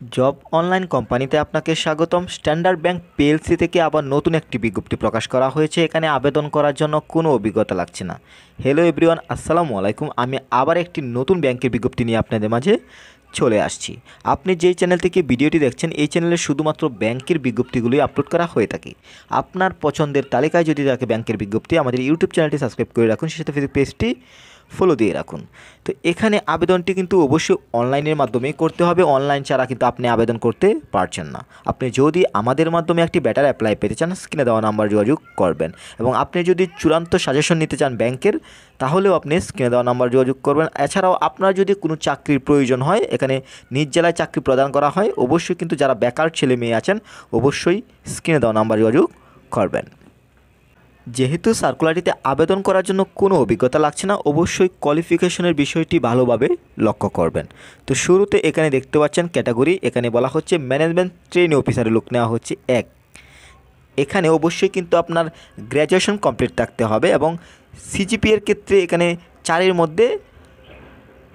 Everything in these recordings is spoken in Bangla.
জব অনলাইন কোম্পানিতে আপনাকে স্বাগতম। স্ট্যান্ডার্ড ব্যাংক পিএলসি থেকে আবার নতুন একটি বিজ্ঞপ্তি প্রকাশ করা হয়েছে। এখানে আবেদন করার জন্য কোনো অভিজ্ঞতা লাগছে না। হ্যালো এভরিওয়ান, আসসালামু আলাইকুম। আমি আবার একটি নতুন ব্যাংকের বিজ্ঞপ্তি নিয়ে আপনাদের মাঝে চলে আসছি। আপনি যেই চ্যানেল থেকে ভিডিওটি দেখছেন, এই চ্যানেলে শুধুমাত্র ব্যাংকের বিজ্ঞপ্তিগুলোই আপলোড করা হয়ে থাকে। আপনার পছন্দের তালিকায় যদি থাকে ব্যাংকের বিজ্ঞপ্তি, আমাদের ইউটিউব চ্যানেলটি সাবস্ক্রাইব করে রাখুন, সেই সাথে ফেসবুক পেজটি ফলো দিয়ে রাখুন। তো এখানে আবেদনটি কিন্তু অবশ্যই অনলাইনের মাধ্যমেই করতে হবে। অনলাইন ছাড়া কিন্তু আপনি আবেদন করতে পারছেন না। আপনি যদি আমাদের মাধ্যমে একটি বেটার অ্যাপ্লাই পেতে চান, স্ক্রিনে দেওয়া নাম্বার যোগাযোগ করবেন। এবং আপনি যদি চূড়ান্ত সাজেশন নিতে চান ব্যাংকের, তাহলেও আপনি স্ক্রিনে দেওয়া নাম্বার যোগাযোগ করবেন। এছাড়াও আপনার যদি কোনো চাকরির প্রয়োজন হয়, এখানে নিজ জেলায় চাকরি প্রদান করা হয়, অবশ্যই কিন্তু যারা বেকার ছেলে মেয়ে আছেন, অবশ্যই স্ক্রিনে দেওয়া নাম্বার যোগাযোগ করবেন। যেহেতু সার্কুলারটিতে আবেদন করার জন্য কোনো অভিজ্ঞতা লাগছে না, অবশ্যই কোয়ালিফিকেশনের বিষয়টি ভালোভাবে লক্ষ্য করবেন। তো শুরুতে এখানে দেখতে পাচ্ছেন ক্যাটাগরি, এখানে বলা হচ্ছে ম্যানেজমেন্ট ট্রেনি অফিসারের লোক নেওয়া হচ্ছে 1। এখানে অবশ্যই কিন্তু আপনার গ্র্যাজুয়েশন কমপ্লিট থাকতে হবে এবং সিজিপিএর ক্ষেত্রে এখানে 4-এর মধ্যে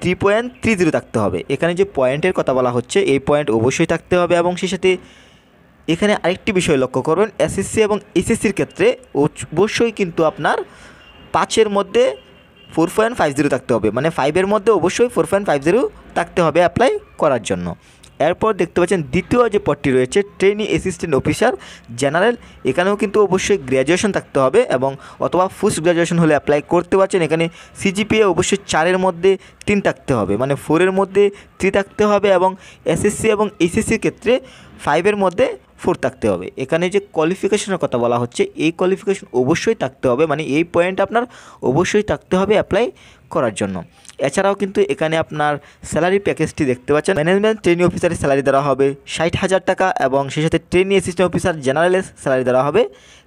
3.30 থাকতে হবে। এখানে যে পয়েন্টের কথা বলা হচ্ছে, এই পয়েন্ট অবশ্যই থাকতে হবে। এবং সেই সাথে এখানে আরেকটি বিষয় লক্ষ্য করবেন, এসএসসি এবং এসএসসির ক্ষেত্রে অবশ্যই কিন্তু আপনার 5-এর মধ্যে 4.50 থাকতে হবে, মানে 5-এর মধ্যে অবশ্যই 4.50 থাকতে হবে অ্যাপ্লাই করার জন্য। এরপর দেখতে পাচ্ছেন দ্বিতীয় যে পদটি রয়েছে ট্রেনি অ্যাসিস্ট্যান্ট অফিসার জেনারেল, এখানেও কিন্তু অবশ্যই গ্র্যাজুয়েশন থাকতে হবে এবং অথবা পোস্ট গ্র্যাজুয়েশন হলে অ্যাপ্লাই করতে পারছেন। এখানে সিজিপিএ অবশ্যই 4-এর মধ্যে 3 থাকতে হবে, মানে 4-এর মধ্যে 3 থাকতে হবে। এবং এসএসসি এবং এইচএসসির ক্ষেত্রে 5-এর মধ্যে 4 থাকতে হবে। এখানে যে কোয়ালিফিকেশনের কথা বলা হচ্ছে, এই কোয়ালিফিকেশন অবশ্যই থাকতে হবে, মানে এই পয়েন্ট আপনার অবশ্যই থাকতে হবে অ্যাপ্লাই করার জন্য। এছাড়াও কিন্তু এখানে আপনার স্যালারি প্যাকেজটি দেখতে পাচ্ছেন, ম্যানেজমেন্ট ট্রেনি অফিসারের স্যালারি দেওয়া হবে 60,000 টাকা এবং সেই সাথে ট্রেনি অ্যাসিস্ট্যান্ট অফিসার জেনারেলের স্যালারি দেওয়া হবে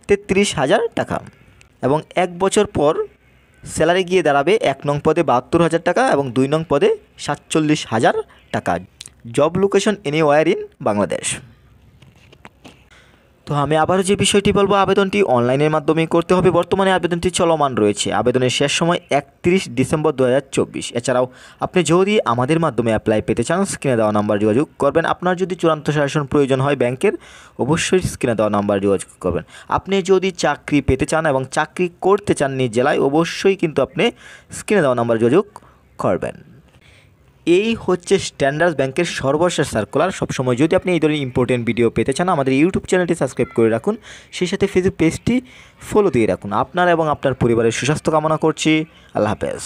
33,000 টাকা। এবং 1 বছর পর স্যালারি গিয়ে দাঁড়াবে 1 নং পদে 72,000 টাকা এবং 2 নং পদে 47,000 টাকা। Job location anywhere in Bangladesh. তো আমি আবারও যে বিষয়টি বলবো, আবেদনটি অনলাইনের মাধ্যমেই করতে হবে। বর্তমানে আবেদনটি চলমান রয়েছে। আবেদনের শেষ সময় 31 ডিসেম্বর 2024। এছাড়াও আপনি যদি আমাদের মাধ্যমে অ্যাপ্লাই পেতে চান, স্ক্রিনে দেওয়া নাম্বার যোগাযোগ করবেন। আপনার যদি চূড়ান্ত সাজেশন প্রয়োজন হয় ব্যাংকের, অবশ্যই স্ক্রিনে দেওয়া নাম্বার যোগাযোগ করবেন। আপনি যদি চাকরি পেতে চান এবং চাকরি করতে চান নিজ জেলায়, অবশ্যই কিন্তু আপনি স্ক্রিনে দেওয়া নাম্বার যোগাযোগ করবেন। এই হচ্ছে স্ট্যান্ডার্ড ব্যাংকের সর্বশেষ সার্কুলার। সবসময় যদি আপনি এই ধরনের ইম্পর্টেন্ট ভিডিও পেতে চান, আমাদের ইউটিউব চ্যানেলটি সাবস্ক্রাইব করে রাখুন, সেই সাথে ফেসবুক পেজটি ফলো দিয়ে রাখুন। আপনার এবং আপনার পরিবারের সুস্বাস্থ্য কামনা করছি। আল্লাহ হাফেজ।